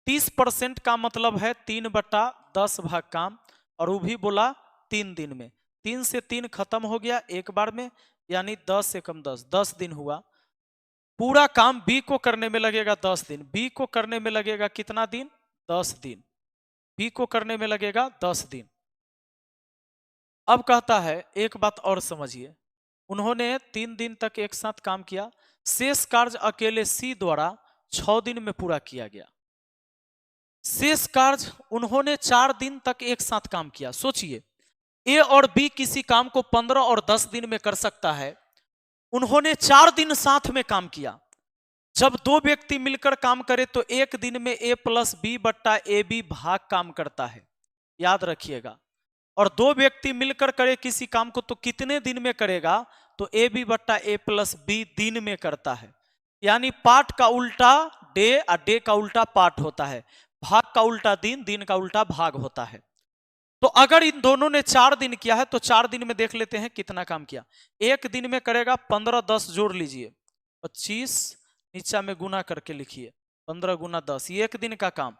30% का मतलब है 3/10 भाग काम, और वो भी बोला 3 दिन में। 3 से 3 खत्म हो गया एक बार में, यानी 10 से कम 10, 10 दिन हुआ। पूरा काम बी को करने में लगेगा 10 दिन। बी को करने में लगेगा कितना दिन, 10 दिन। बी को करने में लगेगा 10 दिन। अब कहता है एक बात और समझिए, उन्होंने 3 दिन तक एक साथ काम किया, शेष कार्य अकेले सी द्वारा 6 दिन में पूरा किया गया। शेष कार्य उन्होंने 4 दिन तक एक साथ काम किया। सोचिए ए और बी किसी काम को 15 और 10 दिन में कर सकता है, उन्होंने 4 दिन साथ में काम किया। जब दो व्यक्ति मिलकर काम करे तो एक दिन में ए प्लस बी बट्टा ए बी भाग काम करता है, याद रखिएगा। और दो व्यक्ति मिलकर करे किसी काम को तो कितने दिन में करेगा, तो ए बी बट्टा ए प्लस बी दिन में करता है। यानी पार्ट का उल्टा डे और डे का उल्टा पार्ट होता है, भाग का उल्टा दिन, दिन का उल्टा भाग होता है। तो अगर इन दोनों ने 4 दिन किया है तो 4 दिन में देख लेते हैं कितना काम किया। एक दिन में करेगा 15, 10 जोड़ लीजिए 25, नीचा में गुना करके लिखिए 15 गुना 10, ये एक दिन का काम।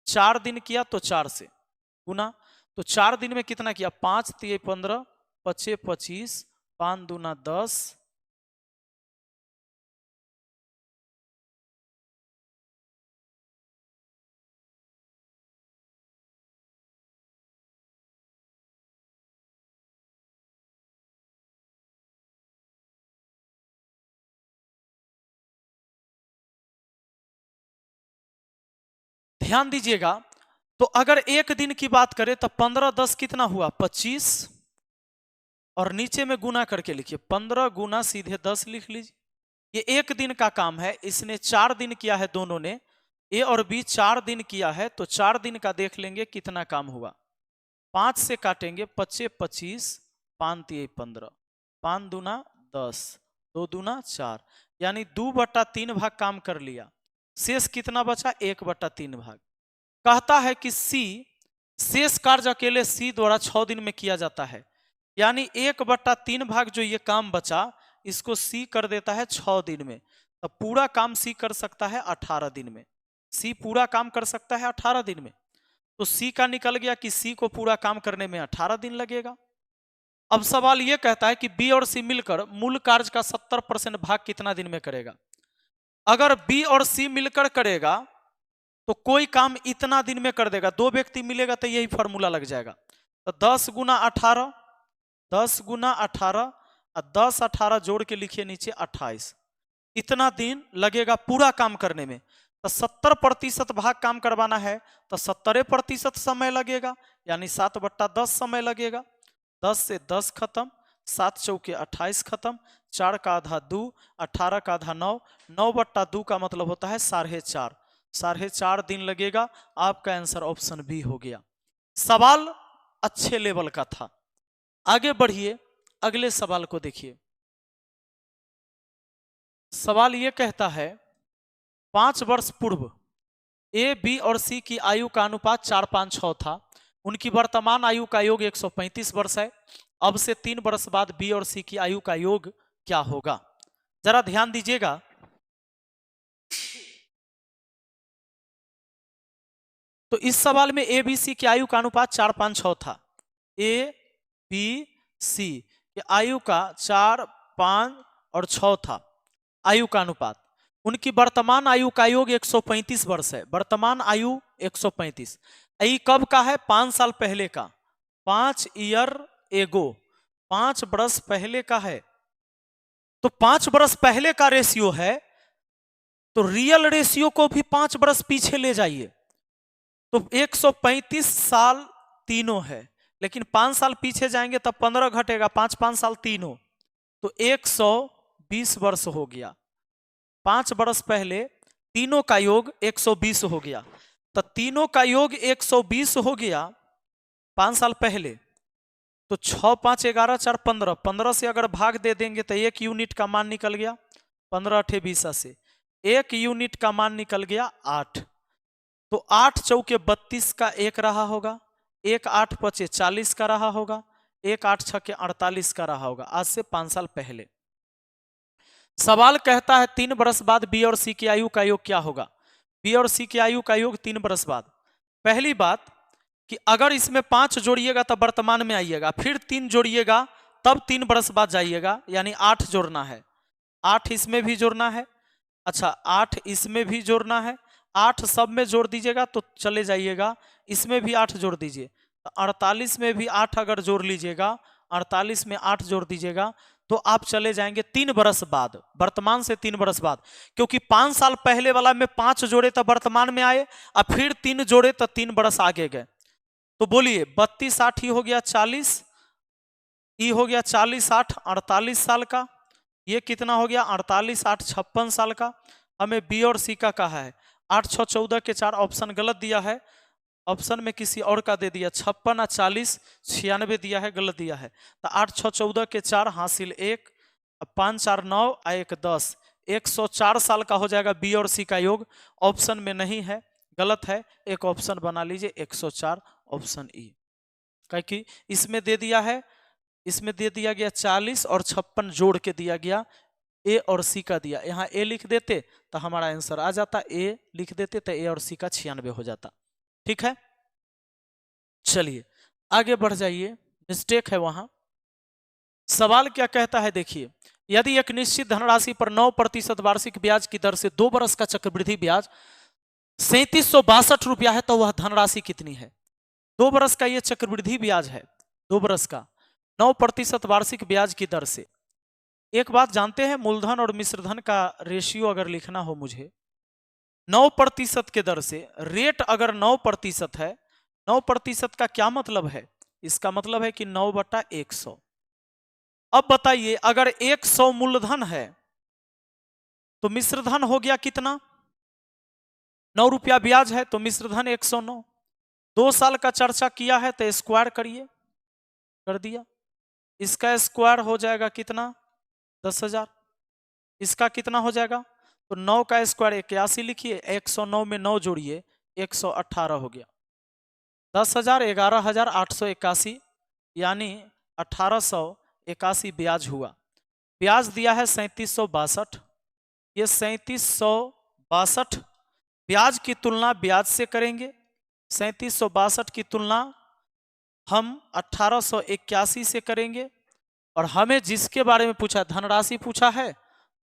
4 दिन किया तो 4 से गुना, तो 4 दिन में कितना किया, 5 तिये 15, 5 25, 5 दूना 10, ध्यान दीजिएगा। तो अगर एक दिन की बात करें तो 15 10 कितना हुआ 25, और नीचे में गुना करके लिखिए 15 गुना सीधे 10 लिख लीजिए। ये एक दिन का काम है, इसने 4 दिन किया है, दोनों ने ए और बी 4 दिन किया है, तो 4 दिन का देख लेंगे कितना काम हुआ। 5 से काटेंगे 25 25, 5 तिये 15, 5 दूना 10, 2 दूना 4, यानी 2/3 भाग काम कर लिया। शेष कितना बचा, 1/3 भाग। कहता है कि सी, शेष कार्य अकेले सी द्वारा 6 दिन में किया जाता है, यानी 1/3 भाग जो ये काम बचा इसको सी कर देता है 6 दिन में। तो पूरा काम सी कर सकता है 18 दिन में। सी पूरा काम कर सकता है 18 दिन में, तो सी का निकल गया कि सी को पूरा काम करने में 18 दिन लगेगा। अब सवाल यह कहता है कि बी और सी मिलकर मूल कार्य का 70% भाग कितना दिन में करेगा। अगर बी और सी मिलकर करेगा तो कोई काम इतना दिन में कर देगा, दो व्यक्ति मिलेगा तो यही फॉर्मूला लग जाएगा। तो 10 गुना 18, 10 गुना 18 और 10 18 जोड़ के लिखिए नीचे 28, इतना दिन लगेगा पूरा काम करने में। तो 70% भाग काम करवाना है तो 70% समय लगेगा, यानी 7/10 समय लगेगा। 10 से 10 खत्म, 7 चौके 28 खत्म, 4 का आधा 2, 18 का आधा 9, 9/2 का मतलब होता है 4.5, 4.5 दिन लगेगा। आपका आंसर ऑप्शन बी हो गया। सवाल अच्छे लेवल का था। आगे बढ़िए, अगले सवाल को देखिए। सवाल यह कहता है 5 वर्ष पूर्व ए बी और सी की आयु का अनुपात 4:5:6 था। उनकी वर्तमान आयु का योग 135 वर्ष है। अब से 3 वर्ष बाद बी और सी की आयु का योग क्या होगा, जरा ध्यान दीजिएगा। तो इस सवाल में ए बी सी की आयु का अनुपात 4:5:6 था। ए बी सी की आयु का 4, 5 और 6 था आयु का अनुपात। उनकी वर्तमान आयु का योग 135 वर्ष है। वर्तमान आयु 135, यही कब का है, 5 साल पहले का, 5 ईयर एगो, 5 बरस पहले का है। तो 5 बरस पहले का रेशियो है तो रियल रेशियो को भी 5 बरस पीछे ले जाइए, तो 135 साल तीनों है, लेकिन 5 साल पीछे जाएंगे तब 15 घटेगा, 5 5 साल तीनों, तो 120 वर्ष हो गया। 5 बरस पहले तीनों का योग 120 हो गया, तो तीनों का योग 120 हो गया 5 साल पहले। तो 6 5 11 4 15, 15 से अगर भाग दे देंगे तो 1 यूनिट का मान निकल गया, 15 8 20 से 1 यूनिट का मान निकल गया 8। तो 8 चौके 32 का 1 रहा होगा, 1 8 5 40 का रहा होगा, 1 8 6 48 का रहा होगा, आज से 5 साल पहले। सवाल कहता है 3 बरस बाद बी और सी की आयु का योग क्या होगा। बी और सी की आयु का योग 3 बरस बाद। पहली बात कि अगर इसमें 5 जोड़िएगा तब वर्तमान में आइएगा, फिर 3 जोड़िएगा तब 3 बरस बाद जाइएगा, यानी 8 जोड़ना है, 8 इसमें भी जोड़ना है, अच्छा 8 इसमें भी जोड़ना है, 8 सब में जोड़ दीजिएगा तो चले जाइएगा, इसमें भी 8 जोड़ दीजिए, तो 48 में भी 8 अगर जोड़ लीजिएगा, 48 में 8 जोड़ दीजिएगा तो आप चले जाएंगे 3 बरस बाद, वर्तमान से 3 बरस बाद, क्योंकि 5 साल पहले वाला में 5 जोड़े तो वर्तमान में आए और फिर 3 जोड़े तो 3 बरस आगे गए। तो बोलिए 32 8 ही हो गया 40, ई हो गया 40 8 48 साल का, ये कितना हो गया 48 8 56 साल का। हमें बी और सी का कहा है, 8 6 14 के 4 ऑप्शन गलत दिया है, ऑप्शन में किसी और का दे दिया, 56 40 96 दिया है, गलत दिया है। तो 8 6 14 के 4 हासिल 1, 5 4 9 1 10, 104 साल का हो जाएगा बी और सी का योग। ऑप्शन में नहीं है, गलत है, एक ऑप्शन बना लीजिए 104, ऑप्शन ई। क्या कि इसमें दे दिया है, इसमें दे दिया गया 40 और 56 जोड़ के दिया गया, ए और सी का दिया, यहाँ ए लिख देते तो हमारा आंसर आ जाता, ए लिख देते तो ए और सी का 96 हो जाता। ठीक है, चलिए आगे बढ़ जाइए, मिस्टेक है वहां। सवाल क्या कहता है देखिए, यदि एक निश्चित धनराशि पर 9% वार्षिक ब्याज की दर से 2 बरस का चक्रवृद्धि ब्याज 3762 रुपया है तो वह धनराशि कितनी है। 2 बरस का यह चक्रवृद्धि ब्याज है, 2 बरस का 9% वार्षिक ब्याज की दर से। एक बात जानते हैं, मूलधन और मिश्रधन का रेशियो अगर लिखना हो मुझे, 9% के दर से, रेट अगर 9% है, 9% का क्या मतलब है, इसका मतलब है कि 9/100। अब बताइए अगर 100 मूलधन है तो मिश्रधन हो गया कितना, 9 रुपया ब्याज है तो मिश्रधन 109। 2 साल का चर्चा किया है तो स्क्वायर करिए, कर दिया, इसका स्क्वायर हो जाएगा कितना 10,000, इसका कितना हो जाएगा, तो 9 का स्क्वायर 81 लिखिए, 109 में 9 जोड़िए 118 हो गया, 10,000 11,881, यानी 1881 ब्याज हुआ। ब्याज दिया है 3762, ये 3762 ब्याज की तुलना ब्याज से करेंगे, 3762 की तुलना हम 1881 से करेंगे, और हमें जिसके बारे में पूछा, धनराशि पूछा है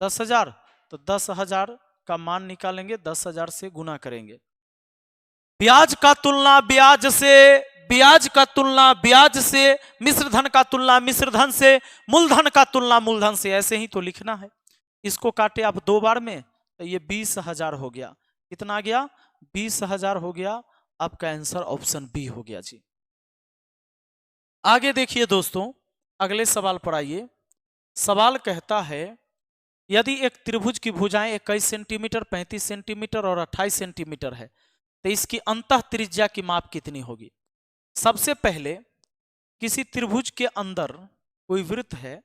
10,000, तो 10,000 का मान निकालेंगे, 10,000 से गुना करेंगे। ब्याज का तुलना ब्याज से, ब्याज का तुलना ब्याज से, मिश्रधन का तुलना मिश्रधन से, मूलधन का तुलना मूलधन से, ऐसे ही तो लिखना है। इसको काटे आप 2 बार में तो ये 20,000 हो गया, कितना आ गया 20,000 हो गया। आपका आंसर ऑप्शन बी हो गया जी। आगे देखिए दोस्तों, अगले सवाल पर आइए। सवाल कहता है यदि एक त्रिभुज की भुजाएं 21 सेंटीमीटर, 35 सेंटीमीटर और 28 सेंटीमीटर है तो इसकी अंतः त्रिज्या की माप कितनी होगी। सबसे पहले किसी त्रिभुज के अंदर कोई वृत्त है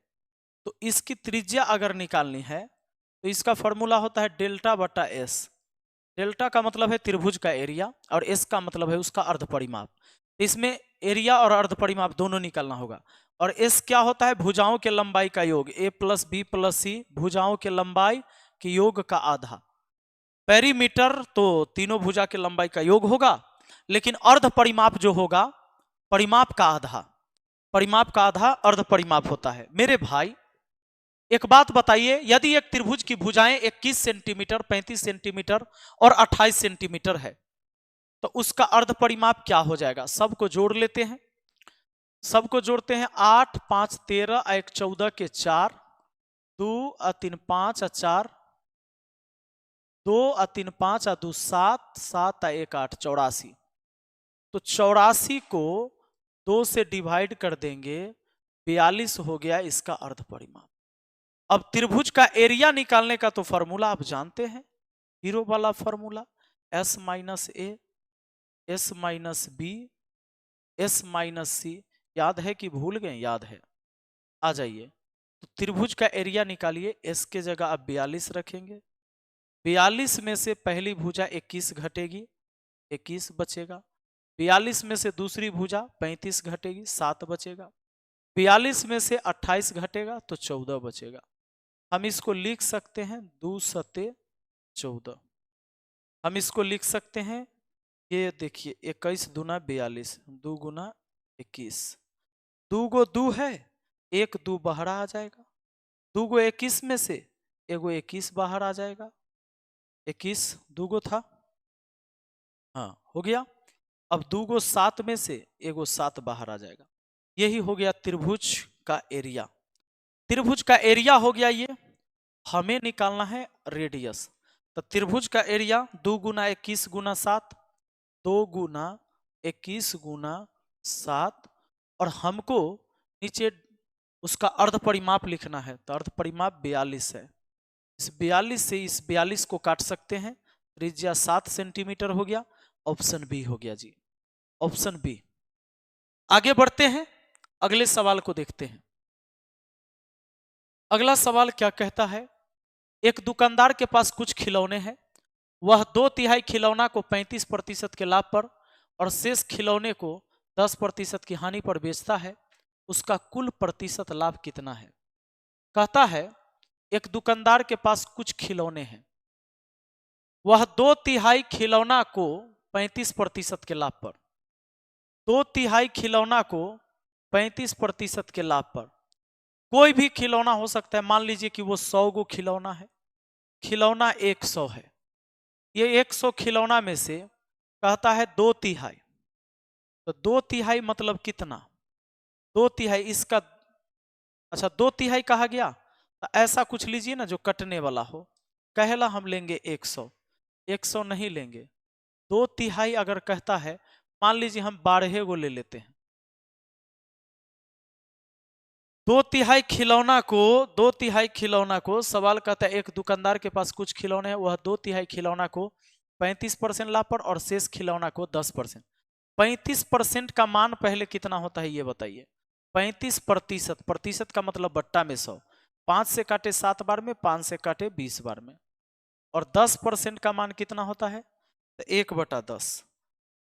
तो इसकी त्रिज्या अगर निकालनी है तो इसका फॉर्मूला होता है डेल्टा बटा एस। डेल्टा का मतलब है त्रिभुज का एरिया और एस का मतलब है उसका अर्ध परिमाप। इसमें एरिया और अर्ध परिमाप दोनों निकालना होगा। और एस क्या होता है, भुजाओं के लंबाई का योग, ए प्लस बी प्लस सी, भुजाओं के लंबाई के योग का आधा। पेरीमीटर तो तीनों भुजा के लंबाई का योग होगा, लेकिन अर्ध परिमाप जो होगा, परिमाप का आधा, परिमाप का आधा अर्ध परिमाप होता है। मेरे भाई एक बात बताइए, यदि एक त्रिभुज की भुजाएं 21 सेंटीमीटर, 35 सेंटीमीटर और 28 सेंटीमीटर है तो उसका अर्ध परिमाप क्या हो जाएगा। सबको जोड़ लेते हैं, सबको जोड़ते हैं, 8 5 13 1 14 के 4, 2 3 5 4 2 और 3 5 और 2 7, 7 और 1 8, 84। तो 84 को 2 से डिवाइड कर देंगे, 42 हो गया इसका अर्ध परिमाप। अब त्रिभुज का एरिया निकालने का तो फॉर्मूला आप जानते हैं, हीरो वाला formula, S minus A, S minus B, S minus C. याद है कि भूल गए? याद है, आ जाइए। तो त्रिभुज का एरिया निकालिए, S के जगह आप 42 रखेंगे, 42 में से पहली भुजा 21 घटेगी, 21 बचेगा। 42 में से दूसरी भुजा 35 घटेगी, 7 बचेगा। 42 में से 28 घटेगा तो 14 बचेगा। हम इसको लिख सकते हैं 2 सते 14। हम इसको लिख सकते हैं, ये देखिए 21 दूना 42, 2 गुना 21, 2 गो 2 है, 1 2 बाहर आ जाएगा, 2 गो 21 में से एगो 21 बाहर आ जाएगा, 21 2 गो था, हाँ हो गया। अब 2 गो 7 में से एगो 7 बाहर आ जाएगा। यही हो गया त्रिभुज का एरिया। त्रिभुज का एरिया हो गया ये। हमें निकालना है रेडियस। तो त्रिभुज का एरिया 2 गुना 21 गुना 7, 2 गुना 21 गुना 7, और हमको नीचे उसका अर्ध परिमाप लिखना है। तो अर्ध परिमाप 42 है। इस 42 से इस 42 को काट सकते हैं, त्रिज्या 7 सेंटीमीटर हो गया। ऑप्शन बी हो गया जी, ऑप्शन बी। आगे बढ़ते हैं, अगले सवाल को देखते हैं। अगला सवाल क्या कहता है? एक दुकानदार के पास कुछ खिलौने हैं, वह 2/3 खिलौना को 35% के लाभ पर और शेष खिलौने को 10% की हानि पर बेचता है। उसका कुल प्रतिशत लाभ कितना है? कहता है एक दुकानदार के पास कुछ खिलौने हैं, वह 2/3 खिलौना को 35% के लाभ पर, 2/3 खिलौना को 35% के लाभ पर, कोई भी खिलौना हो सकता है, मान लीजिए कि वो 100 गो खिलौना है, खिलौना 100 है, ये 100 खिलौना में से कहता है 2/3, तो 2/3 मतलब कितना? 2/3 इसका, अच्छा 2/3 कहा गया, तो ऐसा कुछ लीजिए ना जो कटने वाला हो। कहला हम लेंगे 100, 100 नहीं लेंगे। 2/3 अगर कहता है, मान लीजिए हम 12 गो ले लेते हैं। 2/3 खिलौना को, 2/3 खिलौना को, सवाल कहता है एक दुकानदार के पास कुछ खिलौने हैं, वह 2/3 खिलौना को 35% लाभ पर और शेष खिलौना को 10%। 35% का मान पहले कितना होता है ये बताइए? 35%, प्रतिशत का मतलब बट्टा में 100, 5 से काटे 7 बार में, 5 से काटे 20 बार में, और 10% का मान कितना होता है? तो 1/10।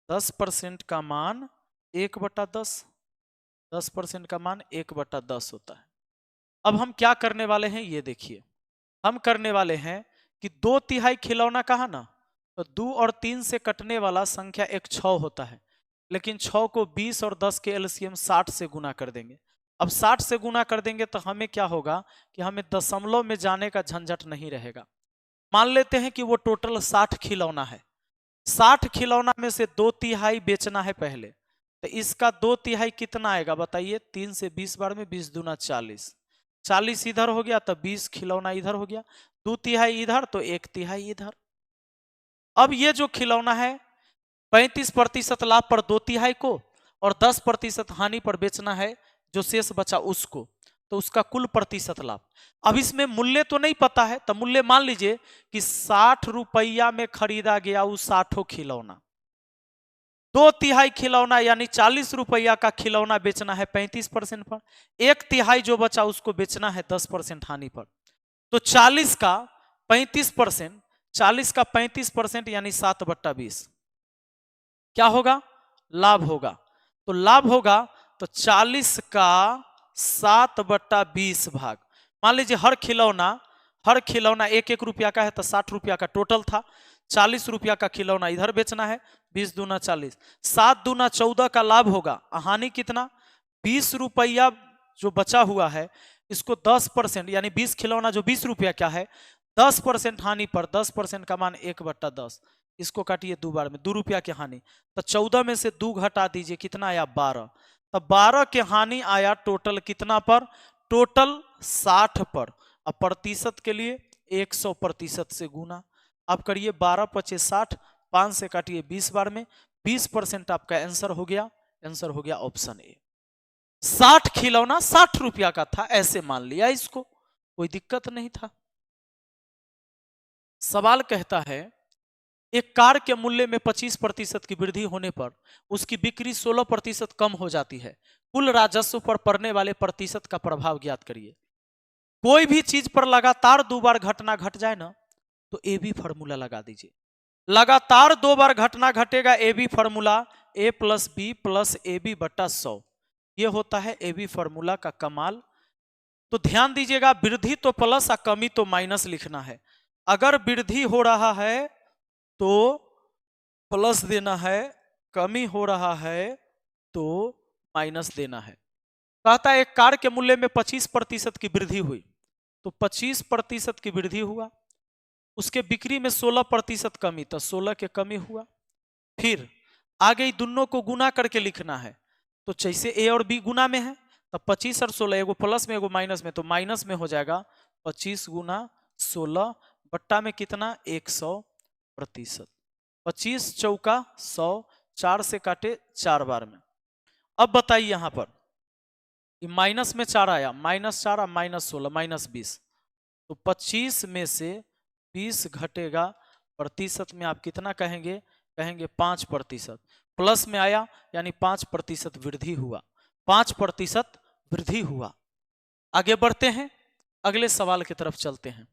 10% का मान 1/10, 10% का मान 1/10 होता है। अब हम क्या करने वाले हैं ये देखिए, हम करने वाले हैं कि 2/3 खिलौना कहा ना, तो 2 और 3 से कटने वाला संख्या एक 6 होता है, लेकिन 6 को 20 और 10 के एलसीएम 60 से गुना कर देंगे। अब 60 से गुना कर देंगे तो हमें क्या होगा कि हमें दशमलव में जाने का झंझट नहीं रहेगा। मान लेते हैं कि वो टोटल 60 खिलौना है, 60 खिलौना में से 2/3 बेचना है पहले, तो इसका 2/3 कितना आएगा बताइए? 3 से 20 बार में, 20 दूना 40, 40 इधर हो गया तो 20 खिलौना इधर हो गया, 2/3 इधर तो 1/3 इधर। अब ये जो खिलौना है 35% लाभ पर 2/3 को और 10% हानि पर बेचना है, जो शेष बचा उसको, तो उसका कुल प्रतिशत लाभ। अब इसमें मूल्य तो नहीं पता है, तो मूल्य मान लीजिए कि 60 रुपया में खरीदा गया वो 60 खिलौना, 2/3 खिलौना यानी 40 रुपया का खिलौना बेचना है 35% पर, 1/3 जो बचा उसको बेचना है 10% हानि पर। तो 40 का 35%, 40 का 35% यानी 7/20 क्या होगा? लाभ होगा। तो लाभ होगा तो 40 का 7/20 भाग, मान लीजिए हर खिलौना 1-1 रुपया का है, तो 60 रुपया का टोटल था, 40 रुपया का खिलौना इधर बेचना है, 20 दूना 40, 7 दूना 14 का लाभ होगा। हानि कितना? 20 रुपया जो बचा हुआ है इसको 10% यानी 20 खिलौना जो 20 रुपया क्या है, 10% हानि पर 10% का मान 1/10, इसको काटिए 2 बार में, 2 रुपया की हानि, तो 14 में से 2 घटा दीजिए, कितना आया? 12। तो 12 के हानि आया टोटल कितना पर? टोटल 60 पर। अब प्रतिशत के लिए 100% से गुना, आप करिए 12 पचे 60, 5 से काटिए 20 बार में, 20% आपका आंसर हो गया। आंसर हो गया ऑप्शन ए। 60 खिलौना 60 रुपया का था, ऐसे मान लिया इसको, कोई दिक्कत नहीं था। सवाल कहता है एक कार के मूल्य में 25% की वृद्धि होने पर उसकी बिक्री 16% कम हो जाती है, कुल राजस्व पर पड़ने वाले प्रतिशत का प्रभाव ज्ञात करिए। कोई भी चीज पर लगातार 2 बार घटना घट जाए ना, तो ए बी फॉर्मूला लगा दीजिए। लगातार 2 बार घटना घटेगा, A B formula A plus B plus A B बटा 100, ये होता है ए बी फॉर्मूला का कमाल। तो ध्यान दीजिएगा, वृद्धि तो प्लस और कमी तो माइनस लिखना है। अगर वृद्धि हो रहा है तो प्लस देना है, कमी हो रहा है तो माइनस देना है। कहता है एक कार के मूल्य में 25% की वृद्धि हुई, तो 25% की वृद्धि हुआ, उसके बिक्री में 16% कमी, तो 16 के कमी हुआ। फिर आगे दोनों को गुना करके लिखना है, तो जैसे ए और बी गुना में है, तो 25 और 16, एगो प्लस में एगो माइनस में, तो माइनस में हो जाएगा 25 गुना 16 बट्टा में कितना 100%। 25 चौका 100, 4 से काटे 4 बार में। अब बताइए यहां पर माइनस में 4 आया, -4 और -16 -20, तो 25 में से 20 घटेगा, प्रतिशत में आप कितना कहेंगे, कहेंगे 5%। प्लस में आया यानी 5% वृद्धि हुआ, 5% वृद्धि हुआ। आगे बढ़ते हैं, अगले सवाल की तरफ चलते हैं।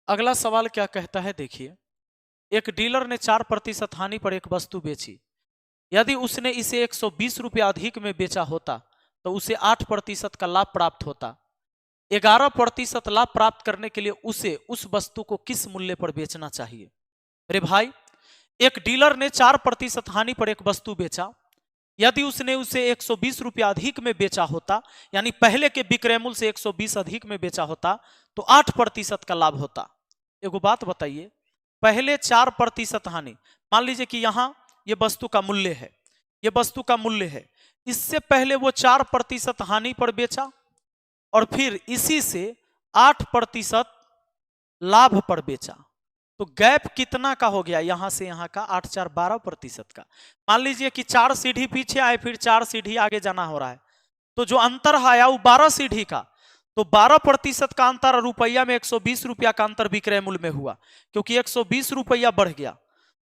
अगला सवाल क्या कहता है देखिए, एक डीलर ने 4% हानि पर एक वस्तु बेची, यदि उसने इसे 120 रुपया अधिक में बेचा होता तो उसे 8% का लाभ प्राप्त होता। 11% लाभ प्राप्त करने के लिए उसे उस वस्तु को किस मूल्य पर बेचना चाहिए। अरे भाई, एक डीलर ने 4% हानि पर एक वस्तु बेचा, यदि उसने उसे 120 रुपया अधिक में बेचा होता, यानी पहले के विक्रय मूल्य से 120 अधिक में बेचा होता, तो 8% का लाभ होता। एगो बात बताइए, पहले 4% हानि, मान लीजिए कि यहां ये वस्तु का मूल्य है, ये वस्तु का मूल्य है, इससे पहले वो 4% हानि पर बेचा और फिर इसी से 8% लाभ पर बेचा, तो गैप कितना का हो गया, यहां से यहां का 8 4 12% का। मान लीजिए कि 4 सीढ़ी पीछे आए, फिर 4 सीढ़ी आगे जाना हो रहा है, तो जो अंतर आया वो 12 सीढ़ी का, तो 12% का अंतर रुपया में 120 रुपया का अंतर विक्रय मूल्य में हुआ, क्योंकि 120 रुपया बढ़ गया,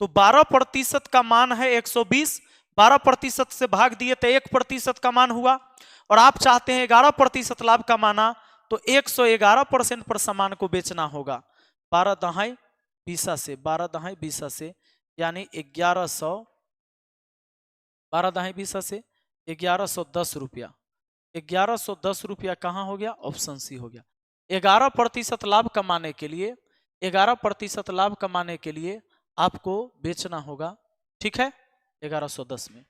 तो 12% का मान है 120, 12% से भाग दिए तो 1% का मान हुआ, और आप चाहते हैं 11% लाभ कमाना, तो 111% पर सामान को बेचना होगा। 12 दहाई 20 से, 12 दहाई 20 से, यानी 1100, 12 दहाई 20 से 1110 रुपया। 1110 रुपया कहाँ हो गया, ऑप्शन सी हो गया। 11% लाभ कमाने के लिए, 11% लाभ कमाने के लिए आपको बेचना होगा, ठीक है, 1110 में।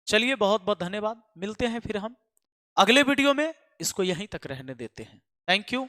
चलिए बहुत बहुत धन्यवाद, मिलते हैं फिर हम अगले वीडियो में, इसको यहीं तक रहने देते हैं। Thank you.